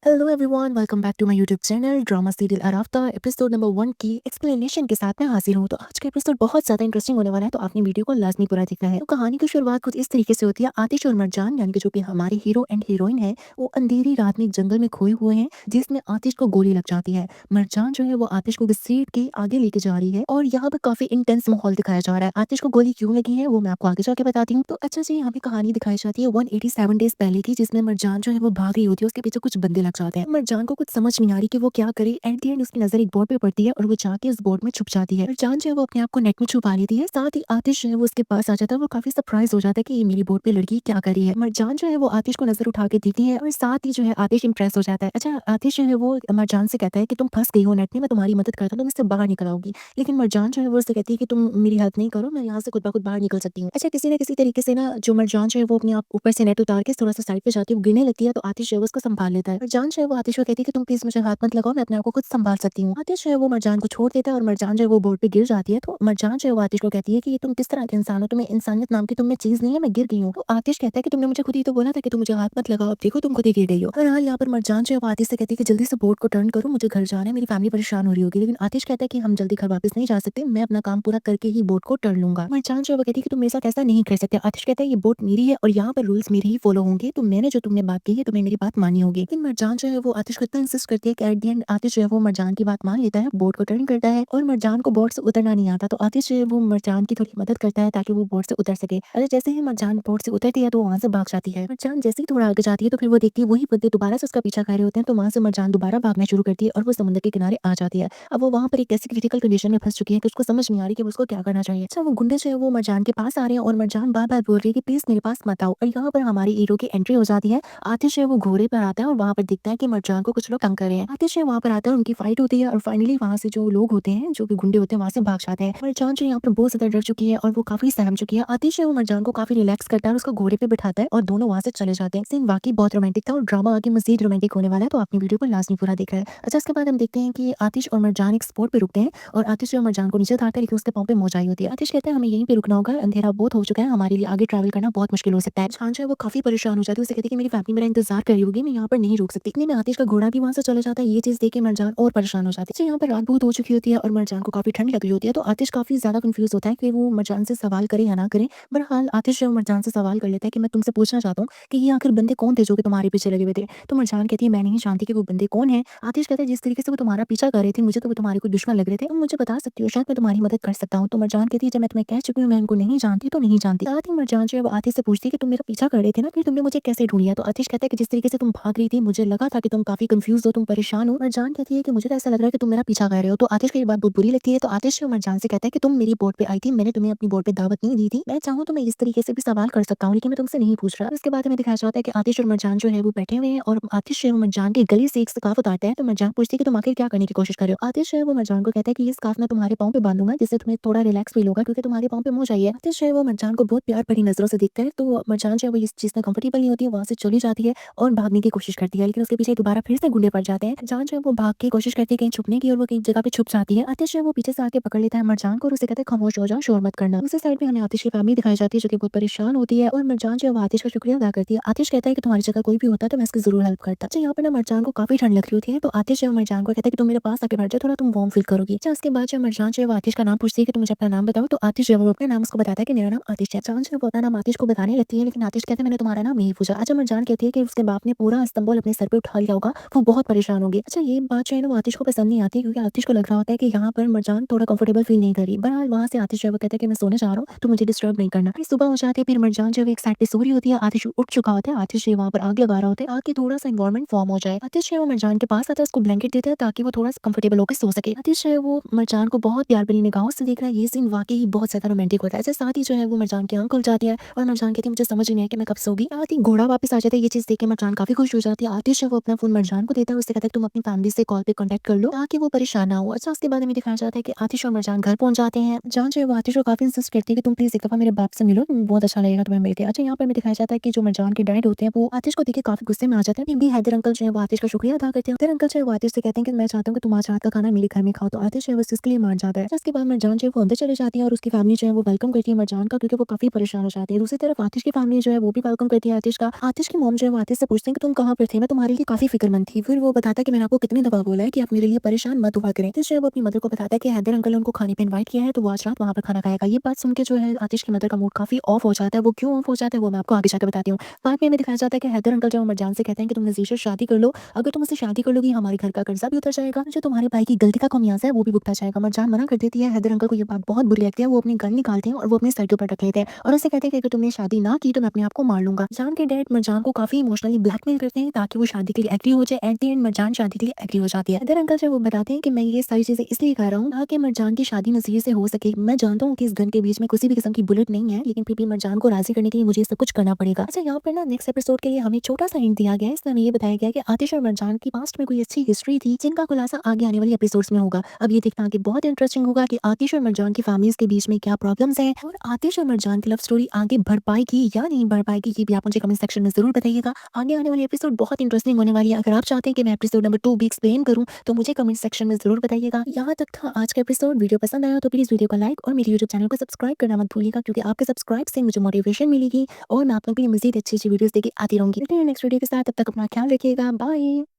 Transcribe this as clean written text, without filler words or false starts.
Hello everyone, welcome back to my YouTube channel drama serial अराफ्ता episode number 1 की explanation के साथ मैं हाजिर हूँ। तो आज का एपिसोड बहुत ज़्यादा इंटरेस्टिंग होने वाला है, तो आपने वीडियो को लाजमी पूरा देखना है। तो कहानी की शुरुआत कुछ इस तरीके से होती है। आतिश और मरजान यानी कि जो कि हमारे हीरो एंड हीरोइन है, वो अंधेरी रात में एक जंगल में खोए हुए हैं, जिसमें आतिश को गोली लग जाती है। मरजान जो है वो आतिश को घसीट के आगे लेके जा रही है और यहाँ पे काफी इंटेंस माहौल दिखाया जा रहा है। आतिश को गोली क्यों लगी है वो मैं आपको आगे जाके बताती हूँ। तो अच्छा जी, यहाँ पे कहानी दिखाई जाती है 187 डेज पहले की, जिसमें मरजान जो है वो भाग रही होती है, उसके पीछे कुछ बंदे लग जाते हैं। मरजान को कुछ समझ नहीं आ रही कि वो क्या करे। एट द एंड उसकी नजर एक बोर्ड पे पड़ती है और वो जाके उस बोर्ड में छुप जाती है। मरजान जो है वो अपने आप को नेट में छुपा लेती है। साथ ही आतिश जो है वो उसके पास आ जाता है। वो काफी सरप्राइज हो जाता है कि ये मेरी बोर्ड पे लड़की क्या कर रही है। मरजान जो है वो आतिश को नजर उठा के देखती है और साथ ही जो है आतिश इंप्रेस हो जाता है। अच्छा, आतिश जो है वो मरजान से कहता है कि तुम फंस गई हो नेट में, मैं तुम्हारी मदद करता हूँ, तुम इससे बाहर निकल आओगी। लेकिन मरजान जो है वो उससे कहती है कि तुम मेरी हेल्प नहीं करो, मैं यहाँ से खुद ब खुद बाहर निकल सकती हूँ। अच्छा, किसी न किसी तरीके से ना जो मरजान जो है वो अपने आप ऊपर से नेट उतार के थोड़ा सा साइड पे जाती है, वो गिरने लगती है। तो आतिश जो है वो उसको संभाल लेता है। मरजान जो है वो आतिश को कहती है कि तुम प्लीज मुझे हाथ मत लगाओ, मैं अपने आप को खुद संभाल सकती हूँ। आतिश जो है वो मरजान को छोड़ देता है और मरजान जो है वो बोर्ड पे गिर जाती है। तो मरजान जो है वो आतिश को कहती है कि ये तुम किस तरह के इंसान हो, तुम्हें इंसानियत नाम की तुम में चीज नहीं है, मैं गिर गई हूँ। तो आतिश कहता है कि तुमने मुझे खुद ही तो बोला था कि तुम मुझे हाथ मत लगाओ, अब देखो तुम खुद ही गिर गई हो। बहरहाल यहाँ पर मरजान जो है वो आतिश से कहती है कि जल्दी से बोर्ड को टर्न करो, मुझे घर जाना है, मेरी फैमिली परेशान हो रही होगी। लेकिन आतिश कहता है कि हम जल्दी घर वापस नहीं जा सकते, मैं अपना काम पूरा करके ही बोर्ड को टर्न लूंगा। मरजान जो है वो कहती है कि तुम मेरे साथ ऐसा नहीं कर सकते। आतिश कहता है ये बोर्ड मेरी है और यहाँ पर रूल्स मेरे ही फॉलो होंगे, तो मैंने जो तुमने बात की है तुम्हें मेरी बात माननी होगी। लेकिन मरजान जो है वो आतिश को इतना इंसिस्ट करती है कि एट द एंड आतिश जो है वो मरजान की बात मान लेता है, बोर्ड को टर्न करता है और मरजान को बोर्ड से उतरना नहीं आता। तो आतिश जो है वो मरजान की थोड़ी मदद करता है ताकि वो बोर्ड से उतर सके। अरे जैसे ही मरजान बोर्ड से उतरती है तो वहां से भाग जाती है। मरजान जैसे ही थोड़ा आगे जाती है तो फिर वो देखती है वही बंदे दोबारा से उसका पीछा कर रहे होते हैं। तो वहां से मरजान दोबारा भागना शुरू करती है और वो समुद्र के किनारे आ जाती है। अब वो वहां पर एक ऐसी क्रिटिकल कंडीशन में फंस चुकी है कि उसको समझ नहीं आ रही कि उसको क्या करना चाहिए। अच्छा, वो गुंडे जो है वो मरजान के पास आ रहे हैं और मरजान बार बार बोल रही है कि प्लीज मेरे पास मत आओ। और यहाँ पर हमारी हीरो की एंट्री हो जाती है। आतिश जो है वो घोड़े पर आता है और वहां पर दिखता है कि मरजान को कुछ लोग तंग कर रहे हैं। आतिश जो है वहां पर आता है, उनकी फाइट होती है और फाइनली वहां से जो लोग होते हैं, जो कि गुंडे होते हैं, वहां से भाग जाते हैं। मरजान जो यहाँ पर बहुत ज्यादा डर चुकी है और वो काफी सहम चुकी है। आतिश जो है वो मरजान को काफी रिलैक्स करता है और उसको घोड़े पे बिठाता है और दोनों वहां से चले जाते हैं। सीन वाकई बहुत रोमांटिक था और ड्रामा आगे मजीद रोमांटिक होने वाला है, तो आपने वीडियो को लास्ट में पूरा देखा है। अच्छा, इसके बाद हम देखते हैं कि आतिश और मरजान एक स्पॉट पे रुकते हैं और आतिश जो है मरजान को नीचे उतारता है, लेकिन उसके पाँव पे मोच आई होती है। आतिश कहता है हमें यहीं पे रुकना होगा, अंधेरा बहुत हो चुका है, हमारे लिए आगे ट्रैवल करना बहुत मुश्किल हो सकता है। मरजान जो है वो काफी परेशान हो जाती है, उसे कहती है कि मेरी फैमिली मेरा इंतजार कर रही होगी, मैं यहाँ पर नहीं रुक सकती। इतने में आतिश का घोड़ा भी वहां से चले जाता है। ये चीज देख के मरजान और परेशान हो जाती है। यहाँ पर रात बहुत हो चुकी होती है और मरजान को काफी ठंड लग रही होती है। तो आतिश काफी ज्यादा कंफ्यूज होता है कि वो मरजान से सवाल करे या ना करे। बहरहाल आतिश जो है मरजान से सवाल कर लेता है कि मैं तुमसे पूछना चाहता हूँ कि ये आखिर बंदे कौन थे जो कि तुम्हारे पीछे लगे हुए थे। तो मरजान कहती है मैं नहीं जानती कि वो बंदे कौन है। आतिश कहता है जिस तरीके से वो तुम्हारा पीछा कर रहे थे, मुझे तो वो तुम्हारे कोई दुश्मन लग रहे थे, तुम मुझे बता सकती हो, शायद मैं तुम्हारी मदद कर सकता हूँ। तो मरजान कहती है जब मैं तुम्हें कह चुकी हूँ मैं उनको नहीं जानती तो नहीं जानती। साथ ही मरजान जो है वो आतिश से पूछती है कि तुम मेरा पीछा कर रहे थे ना, फिर तुमने मुझे कैसे ढूंढ लिया। तो आतिश कहता है कि जिस तरीके से तुम भाग रही थी मुझे लगा था कि तुम काफी कंफ्यूज हो, तुम परेशान हो। मरजान कहती है कि मुझे तो ऐसा लग रहा है कि तुम मेरा पीछा कर रहे हो। तो आतिश को ये बात बहुत बुरी लगती है। तो आतिश जो मरजान से कहता है कि तुम मेरी बोर्ड पे आई थी, मैंने तुम्हें अपनी बोर्ड पे दावत नहीं दी थी, मैं चाहूँ तो मैं इस तरीके से भी सवाल कर सकता हूँ, लेकिन मैं तुमसे नहीं पूछ रहा। उसके बाद हमें दिखाया जाता है कि आतिश और मरजान जो है वो बैठे हुए हैं और आतिश जो है वो मरजान के गले से एक स्कार्फ उतारता है। तो मरजान पूछती है कि तुम आखिर क्या करने की कोशिश कर रहे हो। आतिश जो है वो मरजान को कहता है कि ये स्कार्फ मैं तुम्हारे पाँव पे बांधूंगा, जिससे तुम्हें थोड़ा रिलैक्स फील होगा, क्योंकि तुम्हारे पाँव पे मोच आई है। आतिश जो है वो मरजान को बहुत प्यार भरी नजरों से देखता है। तो मरजान जो है वो इस चीज में कंफर्टेबल नहीं होती है, वहां से चली जाती है और भागने की कोशिश करती है, लेकिन उसके पीछे दोबारा फिर से गुंडे पड़ जाते हैं। मरजान जो है वो भाग के कोशिश करती है कहीं छुपने की और वो कहीं जगह पे छुप जाती है। आतिश जो है वो पीछे से आके पकड़ लेता है मरजान को और उसे कहता है खामोश हो जाओ, शोर मत करना। दूसरी साइड पे हमें आतिश की फैमिली दिखाई जाती है जो कि बहुत परेशान होती है और मरजान जो है वो आतिश का शुक्रिया अदा करती है। आतिश कहता है कि तुम्हारी जगह कोई भी होता तो मैं इसकी जरूर हेल्प करता। अच्छा, यहाँ पर ना मरजान को काफी ठंड लग रही होती है, तो आतिश जो है मरजान को कहता है कि तुम मेरे पास आके बैठ जाओ, थोड़ा तुम वार्म फील करोगी। अच्छा, उसके बाद जो मरजान जो है वो आतिश का नाम पूछती है कि तुम मुझे अपना नाम बताओ। तो आतिश जो है वो अपना नाम उसको बताता है कि मेरा नाम आतिश है। मरजान जो है वो अपना नाम आतिश को बताने लगती है, लेकिन आतिश कहते हैं मैंने तुम्हारा नाम नहीं पूछा। अच्छा, मरजान कहती है कि उसके बाप ने पूरा इस्तांबुल अपने सर पे उठा लिया होगा, वो बहुत परेशान होगी। अच्छा, ये बात जो है ना वो आतिश को पसंद नहीं आती, क्योंकि आतिश को लग रहा होता है कि यहाँ पर मरजान थोड़ा कंफर्टेबल फील नहीं करी। बहरहाल वहां से आतिश जो है वो कहता है कि मैं सोने जा रहा हूँ, तो मुझे डिस्टर्ब नहीं करना। फिर सुबह हो जाती है, फिर मरजान जो है एक साइड पे सो रही होती है, आतिश उठ चुका होता है। आतिश जो है वहाँ पर आग लगा रहा होता है ताकि थोड़ा सा इन्वायरमेंट फॉर्म हो जाए। आतिश जो है वो मरजान के पास आता है, उसको ब्लैंकेट देता है ताकि वो थोड़ा सा कंफर्टेबल होकर सो सके। आतिश जो है वो मरजान को बहुत प्यार भरी निगाहों से देख रहा है। ये सीन वाकई ही बहुत ज्यादा रोमांटिक होता है। ऐसे साथ ही जो है वो मरजान की आंख खुल जाती है और मरजान कहती है मुझे समझ ही नहीं है कि मैं कब सोगी। साथ ही घोड़ा वापस आ जाता है। ये चीज देख के मरजान काफी खुश हो जाती है। आतिश जो है वो अपना फोन मरजान को देता है, उससे कहता है तुम अपनी फैमिली से कॉल पे कांटेक्ट कर लो ताकि वो परेशान ना हो। अच्छा, उसके बाद हमें दिखाया जाता है कि आतिश और मरजान घर पहुंच जाते हैं। मरजान जो है वो आतिश को काफी इंसिस्ट करती है कि तुम प्लीज एक दफा मेरे बाप से मिलो, बहुत अच्छा लगेगा तुम्हें मिलके। अच्छा, यहाँ पर हमें दिखाया जाता है कि जो मरजान के डैड होते हैं वो आतिश को देख के काफी गुस्से में आ जाते हैं। भी हैदर अंकल जो है वो आतिश का शुक्रिया अदा करते हैं। हैदर अंकल जो है वो आतिश से कहते हैं कि मैं चाहता हूँ कि तुम आज रात का खाना मेरे घर में खाओ। तो आतिश जो है वो इसके लिए मान जाता है। अच्छा, उसके बाद मरजान जो है वो अंदर चले जाती है और उसकी फैमिली जो है वो वेलकम करती है मरजान का, क्योंकि वो काफी परेशान हो जाती है। दूसरी तरफ आतिश की फैमिली जो है वो भी वेलकम करती है आतिश का। आतिश की मॉम जो है वो आतिश से पूछते हैं कि तुम कहाँ पर थे, मैं तुम्हारे हमारे लिए काफ़ी फ़िक्रमंद थी। फिर वो बताता है कि मैंने आपको कितनी दफ़ा बोला है कि आप मेरे लिए परेशान मत हुआ करें। तो जब वो अपनी मदर को बताता है कि हैदर अंकल ने उनको खाने पे इनवाइट किया है, तो वो आज रात वहाँ पर खाना खाएगा। ये बात सुन के जो है आतिश की मदर का मूड काफ़ी ऑफ हो जाता है। वो क्यों ऑफ हो जाता है वो मैं आपको आगे जाके बताती हूँ। बाद में हमें दिखाया जाता है कि हैदर अंकल जो मरजान से कहते हैं कि तुम नज़ीर से शादी कर लो। अगर तुम उससे शादी कर लोगी हमारे घर का कर्जा भी उतर जाएगा। जो तुम्हारे भाई की गलती का खमियाजा है वो भी भुगता जाएगा। मरजान मना कर देती है। हैदर अंकल को ये बात बहुत बुरी लगती है। वो अपनी गन निकालते हैं और वो अपने सर के ऊपर रख लेते हैं और उससे कहते हैं कि अगर तुमने शादी ना की तो मैं अपने आप को मार लूँगा। मरजान के डैड मरजान को काफ़ी इमोशनली ब्लैकमेल करते हैं ताकि वो शादी के लिए एग्री हो जाए। एट द एंड मरजान शादी के लिए एग्री हो जाती है। हैदर अंकल जो वो बताते हैं कि मैं ये सारी चीज़ें इसलिए कर रहा हूँ ताकि मरजान की शादी नज़ीर से हो सके। मैं जानता हूँ कि इस गन के बीच में किसी भी किस्म की बुलेट नहीं है, लेकिन फिर भी मरजान को राज़ी करने के लिए मुझे ये सब कुछ करना पड़ेगा। अच्छा, यहाँ पर ना नेक्स्ट एपिसोड के लिए हमें छोटा-सा हिंट दिया गया है। इसमें हमें ये बताया गया है कि आतिश और मरजान की पास्ट में कोई अच्छी हिस्ट्री थी, जिनका खुलासा आगे आने वाली एपिसोड्स में होगा। अब ये देखना आगे बहुत इंटरेस्टिंग होगा कि आतिश और मरजान की फैमिलीज़ के बीच में क्या प्रॉब्लम्स हैं और आतिश और मरजान की लव स्टोरी आगे बढ़ पाएगी या नहीं बढ़ पाएगी, ये भी आप मुझे कमेंट सेक्शन में ज़रूर बताइएगा। आगे आने वाली एपिसोड बहुत इंटरेस्टिंग होने वाली है। अगर आप चाहते हैं कि मैं एपिसोड नंबर 2 भी एक्सप्लेन करूँ, तो मुझे कमेंट सेक्शन में ज़रूर बताइएगा। यहाँ तक था आज का एपिसोड। वीडियो पसंद आया तो प्लीज़ वीडियो को लाइक और मेरे यूट्यूब चैनल को सब्सक्राइब करना मत भूलिएगा, क्योंकि आपके सब्सक्राइब से मुझे मोटिवेशन मिलेगी और मैं आप लोगों के लिए मज़ीद अच्छी-अच्छी वीडियोज़ लेके आती रहूँगी। मिलते हैं नेक्स्ट वीडियो के साथ, तब तक अपना ख्याल रखिएगा। बाय।